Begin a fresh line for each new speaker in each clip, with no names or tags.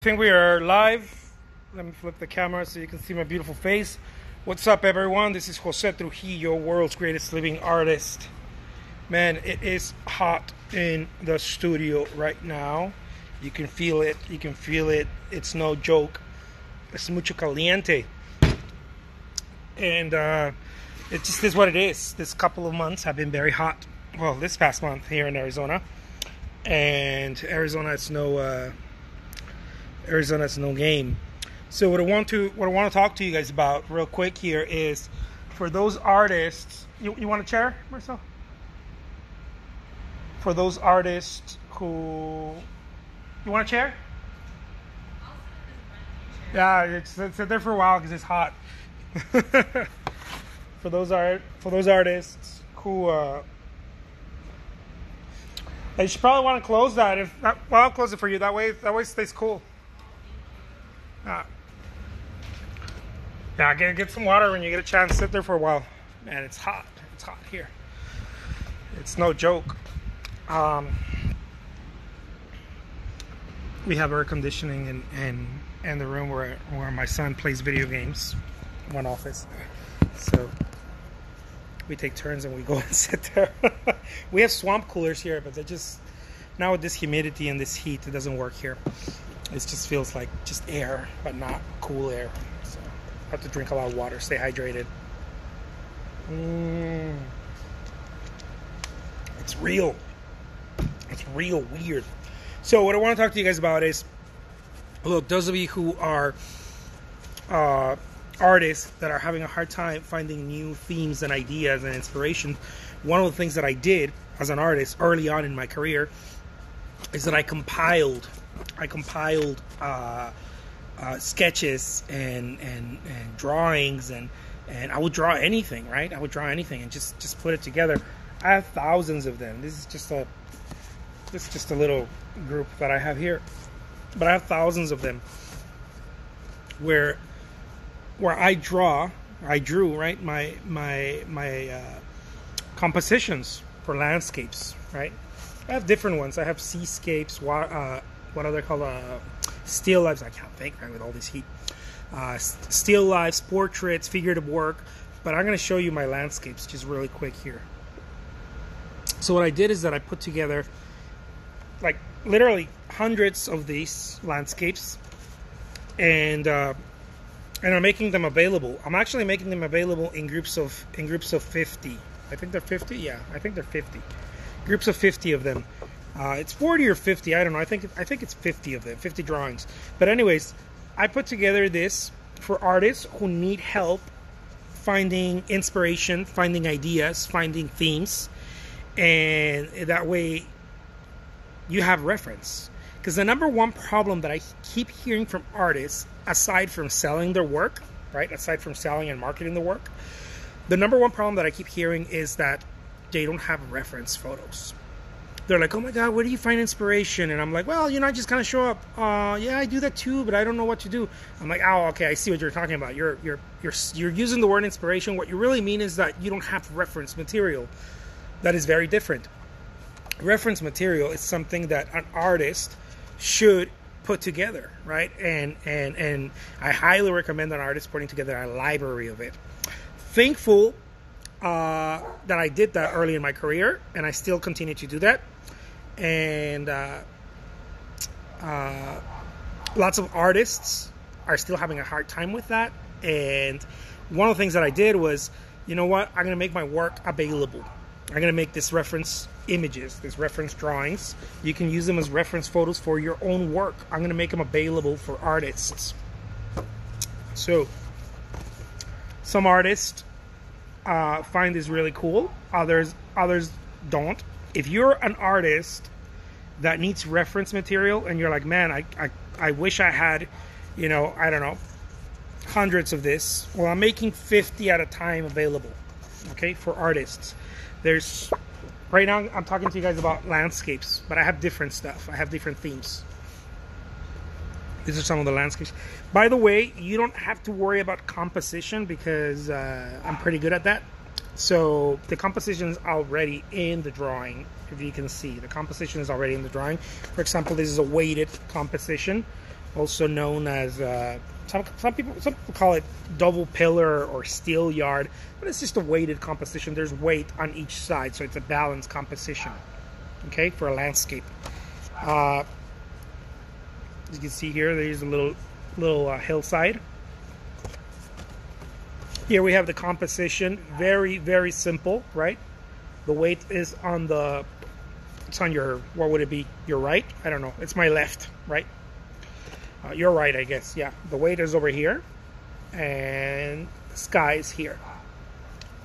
I think we are live. Let me flip the camera so you can see my beautiful face. What's up, everyone? This is Jose Trujillo, world's greatest living artist. Man, it is hot in the studio right now. You can feel it. You can feel it. It's no joke. Es mucho caliente. And it just is what it is. This couple of months have been very hot. Well, this past month here in Arizona. And Arizona's no game. So what I want to talk to you guys about real quick here is for those artists. You want a chair, Marcel? For those artists who you want a chair? Yeah, it's there for a while because it's hot. for those artists who you should probably want to close that. Well, I'll close it for you. That way it stays cool. Yeah, get some water when you get a chance. Sit there for a while. Man, it's hot. It's hot here. It's no joke. We have air conditioning in the room where my son plays video games. One office. So we take turns and we go and sit there. We have swamp coolers here, but they're just, now with this humidity and this heat, it doesn't work here. It just feels like just air, but not cool air. So I have to drink a lot of water, stay hydrated. It's real. It's real weird. So what I want to talk to you guys about is, look, those of you who are artists that are having a hard time finding new themes and ideas and inspiration, one of the things that I did as an artist early on in my career is that I compiled sketches and drawings and I would draw anything, right? I would draw anything and just put it together. I have thousands of them. This is just a little group that I have here, but I have thousands of them where I drew right my compositions for landscapes, right? I have different ones. I have seascapes, what are they called? Still lives. I can't think, right, with all this heat. Still lives, portraits, figurative work. But I'm going to show you my landscapes just really quick here. So what I did is that I put together like literally hundreds of these landscapes, and I'm making them available. I'm actually making them available in groups of 50. I think they're 50. Yeah, I think they're 50. Groups of 50 of them. It's 40 or 50. I don't know. I think it's 50 of them. 50 drawings. But anyways, I put together this for artists who need help finding inspiration, finding ideas, finding themes, and that way you have reference. Because the number one problem that I keep hearing from artists, aside from selling their work, right? Aside from selling and marketing the work, the number one problem that I keep hearing is that they don't have reference photos. They're like, oh my God, where do you find inspiration? And I'm like, well, I just kind of show up. Yeah, I do that too, but I don't know what to do. I'm like, oh, okay, I see what you're talking about. You're using the word inspiration. What you really mean is that you don't have reference material. That is very different. Reference material is something that an artist should put together, right? And I highly recommend an artist putting together a library of it. Thankful that I did that early in my career, and I still continue to do that. And lots of artists are still having a hard time with that. And one of the things that I did was, you know what? I'm going to make my work available. I'm going to make this reference images, this reference drawings. You can use them as reference photos for your own work. I'm going to make them available for artists. So some artists find this really cool. Others don't. If you're an artist that needs reference material and you're like, man, I wish I had, I don't know, hundreds of this. Well, I'm making 50 at a time available, okay, for artists. There's, right now I'm talking to you guys about landscapes, but I have different stuff. I have different themes. These are some of the landscapes. By the way, you don't have to worry about composition because I'm pretty good at that. So the composition is already in the drawing. If you can see, the composition is already in the drawing. For example, this is a weighted composition. also known as some people call it double pillar or steel yard, but it's just a weighted composition. There's weight on each side, so it's a balanced composition. Okay, for a landscape. As you can see here, there's a little hillside. Here we have the composition. Very, very simple, right? The weight is on the, it's on your, what would it be? Your right? I don't know. It's my left, right? Your right, I guess. Yeah. The weight is over here. And the sky is here.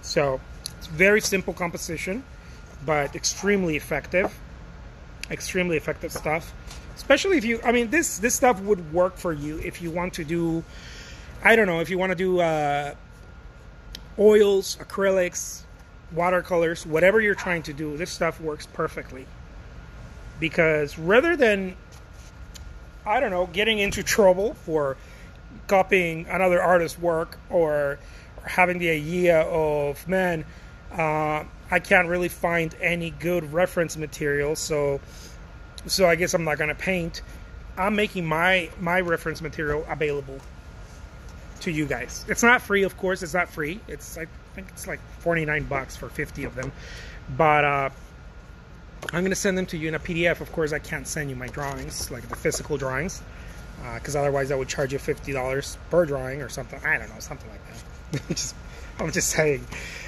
So, it's very simple composition, but extremely effective. Extremely effective stuff. Especially if you, I mean, this stuff would work for you if you want to do, I don't know, if you want to do oils, acrylics, watercolors, whatever you're trying to do, this stuff works perfectly. Because rather than, I don't know, getting into trouble for copying another artist's work or having the idea of, man, I can't really find any good reference material, so I guess I'm not going to paint. I'm making my reference material available to you guys. It's not free, of course. It's not free. It's, I think it's like $49 for 50 of them. But I'm going to send them to you in a PDF. Of course, I can't send you my drawings, like the physical drawings, because otherwise I would charge you $50 per drawing or something. I don't know, something like that. I'm just saying.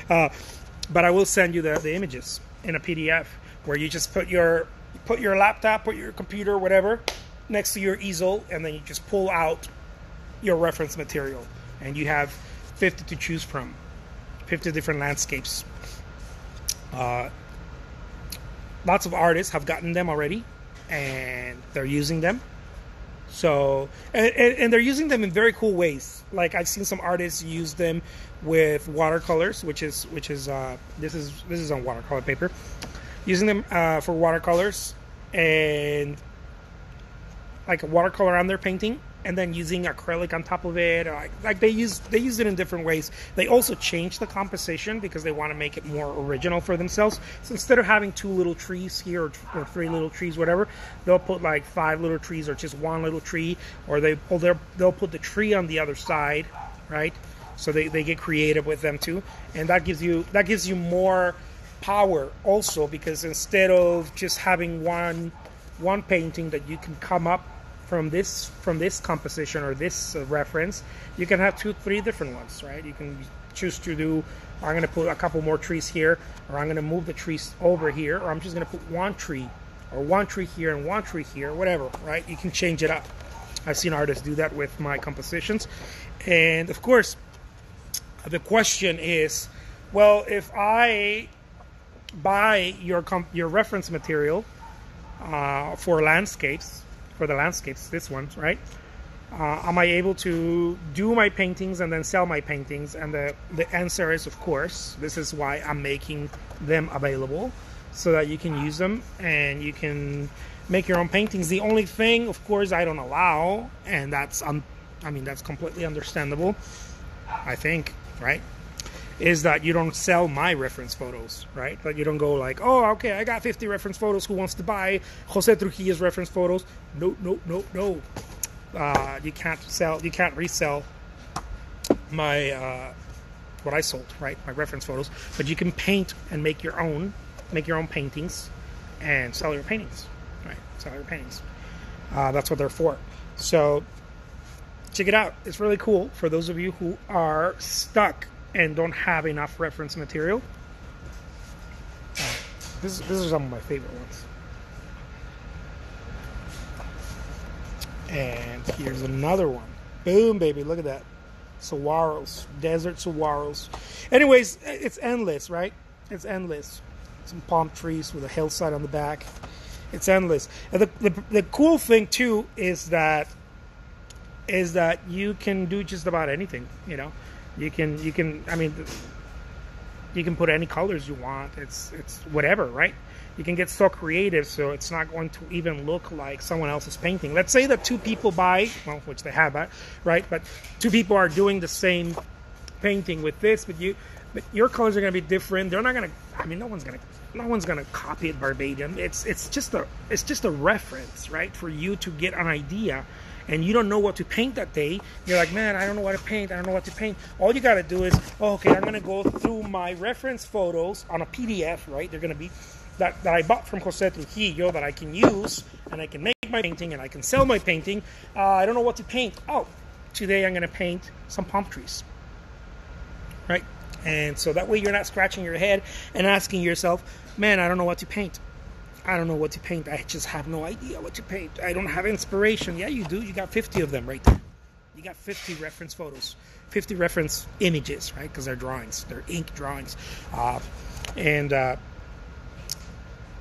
But I will send you the images in a PDF where you just put your laptop, put your computer, whatever, next to your easel, and then you just pull out your reference material, and you have 50 to choose from, 50 different landscapes. Lots of artists have gotten them already, and they're using them. So, and they're using them in very cool ways. Like, I've seen some artists use them with watercolors, which is this is on watercolor paper, using them for watercolors and like a watercolor on their painting, and then using acrylic on top of it. Like they use it in different ways. They also change the composition because they want to make it more original for themselves. So instead of having 2 little trees here or 3 little trees, whatever, they'll put like 5 little trees or just 1 little tree, or they'll put the tree on the other side, right? So they get creative with them too, and that gives you more power also, because instead of just having one painting that you can come up from this composition or this reference, you can have 2, 3 different ones, right? You can choose to do, I'm going to put a couple more trees here, or I'm going to move the trees over here, or I'm just going to put 1 tree, or 1 tree here and 1 tree here, whatever, right? You can change it up. I've seen artists do that with my compositions. And of course, the question is, well, if I buy your reference material for the landscapes, this one, right? Am I able to do my paintings and then sell my paintings? And the answer is, of course. This is why I'm making them available, so that you can use them and you can make your own paintings. The only thing, of course, I don't allow, and that's completely understandable, I think, right, is that you don't sell my reference photos, right? Like, you don't go like, oh, okay, I got 50 reference photos. Who wants to buy Jose Trujillo's reference photos? No. You can't resell my what I sold, right? My reference photos. But you can paint and make your own paintings and sell your paintings, right? Sell your paintings. That's what they're for. So check it out. It's really cool for those of you who are stuck and don't have enough reference material. These are some of my favorite ones. And here's another one. Boom, baby, look at that. Saguaros, desert saguaros. Anyways, it's endless, right? It's endless. Some palm trees with a hillside on the back. It's endless. And the cool thing too is that you can do just about anything, you know. You can put any colors you want. It's whatever, right? You can get so creative, so it's not going to even look like someone else's painting. Let's say that 2 people buy, well, which they have, right? But 2 people are doing the same painting with this, but your colors are going to be different. They're not going to. No one's going to copy it verbatim. It's just a reference, right? For you to get an idea. and you don't know what to paint that day, you're like, man, I don't know what to paint. I don't know what to paint. All you got to do is, oh, okay, I'm going to go through my reference photos on a PDF, right? They're going to be that I bought from Jose Trujillo that I can use, and I can make my painting, and I can sell my painting. I don't know what to paint. Oh, today I'm going to paint some palm trees, right? And so that way you're not scratching your head and asking yourself, man, I don't know what to paint. I don't know what to paint. I just have no idea what to paint. I don't have inspiration. Yeah, you do. You got 50 of them right there. You got 50 reference photos, 50 reference images, right? Because they're drawings. They're ink drawings.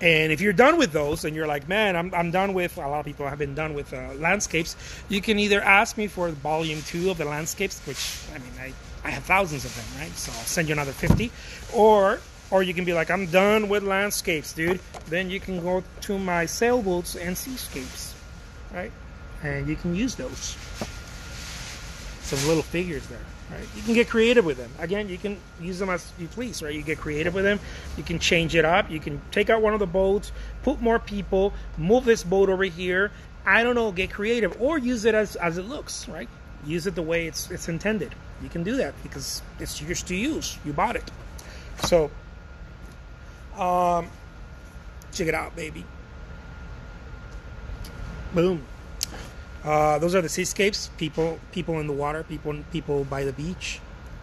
And if you're done with those and you're like, man, I'm done with, a lot of people have been done with landscapes, you can either ask me for volume 2 of the landscapes, which, I mean, I have thousands of them, right? So I'll send you another 50. Or you can be like, I'm done with landscapes, dude. Then you can go to my sailboats and seascapes, right? And you can use those. Some little figures there. Right? You can get creative with them. Again, you can use them as you please, right? You get creative with them. You can change it up. You can take out one of the boats, put more people, move this boat over here. I don't know, get creative. Or use it as it looks, right? Use it the way it's intended. You can do that because it's yours to use. You bought it. So, check it out, baby. Boom. Those are the seascapes. People in the water. People by the beach.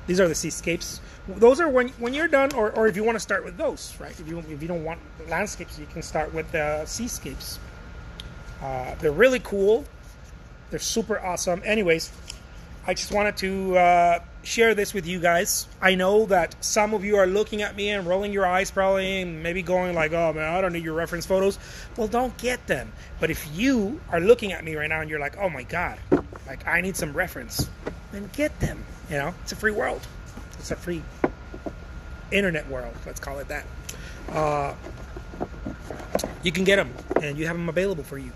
These are the seascapes. Those are when you're done, or if you want to start with those, right? If you don't want landscapes, you can start with the seascapes. They're really cool. They're super awesome. Anyways, I just wanted to share this with you guys. I know that some of you are looking at me and rolling your eyes probably, and maybe going like, oh man, I don't need your reference photos. Well, don't get them. But if you are looking at me right now and you're like, oh my God, like I need some reference, then get them. You know, it's a free world. It's a free internet world. Let's call it that. You can get them and you have them available for you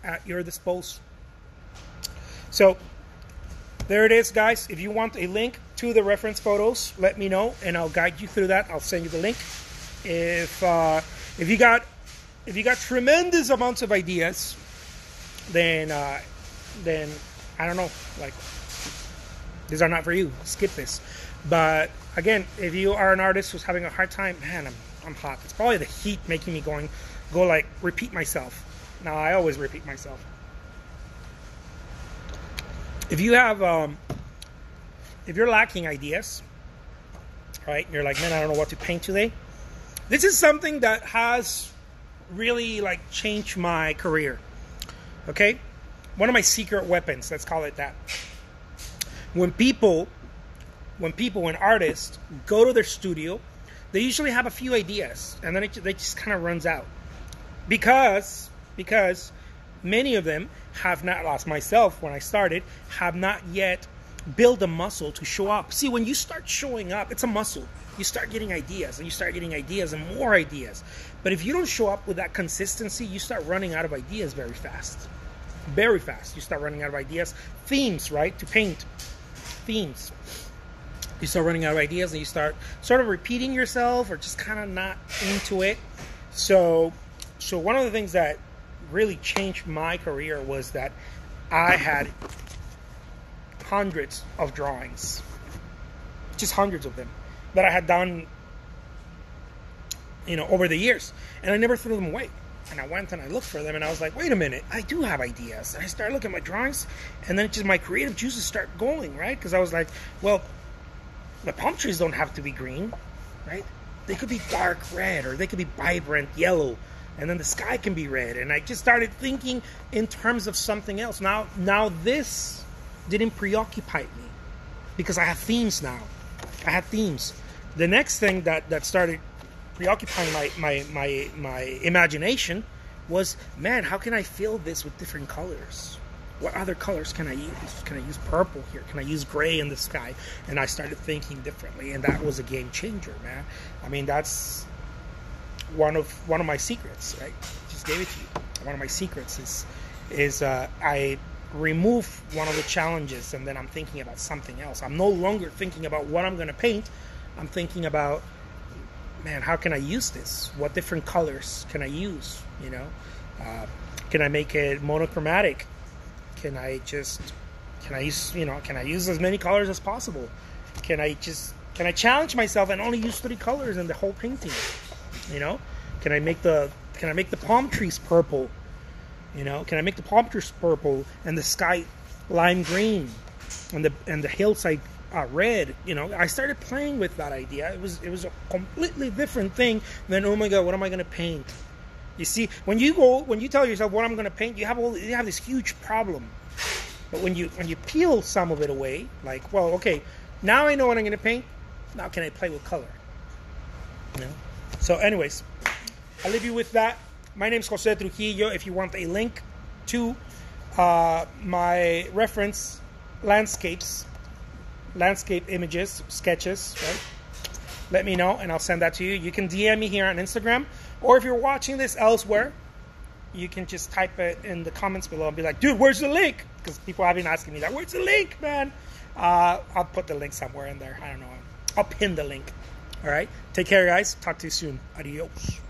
at your disposal. So there it is, guys. If you want a link to the reference photos, let me know and I'll guide you through that. I'll send you the link. If you got tremendous amounts of ideas, then I don't know, like these are not for you. Skip this. But again, if you are an artist who's having a hard time, man, I'm hot. It's probably the heat making me go like repeat myself. Now I always repeat myself. If you have, if you're lacking ideas, right? You're like, man, I don't know what to paint today. This is something that has really like changed my career. Okay, one of my secret weapons. Let's call it that. When artists go to their studio, they usually have a few ideas, and then they just kind of runs out because many of them have not, lost myself when I started, have not yet built a muscle to show up. See, when you start showing up, it's a muscle. You start getting ideas, and you start getting ideas and more ideas. But if you don't show up with that consistency, you start running out of ideas very fast. Very fast. You start running out of ideas. Themes, right? To paint. Themes. You start running out of ideas, and you start sort of repeating yourself or just kind of not into it. So one of the things that really changed my career was that I had hundreds of drawings, just hundreds of them that I had done, over the years, and I never threw them away. And I went and I looked for them, and I was like, wait a minute, I do have ideas. And I started looking at my drawings, and then just my creative juices start going, right? Because I was like, well, the palm trees don't have to be green, right? They could be dark red, or they could be vibrant yellow. And then the sky can be red. And I just started thinking in terms of something else. Now this didn't preoccupy me because I have themes now. I have themes. The next thing that started preoccupying my imagination was, man, how can I fill this with different colors? What other colors can I use? Can I use purple here? Can I use gray in the sky? And I started thinking differently, and that was a game changer, man. I mean, that's one of my secrets, right? Just gave it to you. One of my secrets is I remove one of the challenges, and then I'm thinking about something else. I'm no longer thinking about what I'm going to paint. I'm thinking about, man, how can I use this? What different colors can I use? Can I make it monochromatic? Can I use, can I use as many colors as possible? Can I challenge myself and only use 3 colors in the whole painting? Can I make the palm trees purple? Can I make the palm trees purple and the sky lime green and the hillside red? I started playing with that idea. It was a completely different thing than, oh my God, what am I going to paint? You see, when you tell yourself what I'm going to paint, you have this huge problem. But when you peel some of it away, like, well, okay, now I know what I'm going to paint. Now can I play with color? So anyways, I'll leave you with that. My name's Jose Trujillo. If you want a link to my reference landscape images, sketches, right? Let me know and I'll send that to you. You can DM me here on Instagram, or if you're watching this elsewhere, you can just type it in the comments below and be like, dude, where's the link? Because people have been asking me that. Where's the link, man? I'll put the link somewhere in there. I don't know. I'll pin the link. All right. Take care, guys. Talk to you soon. Adios.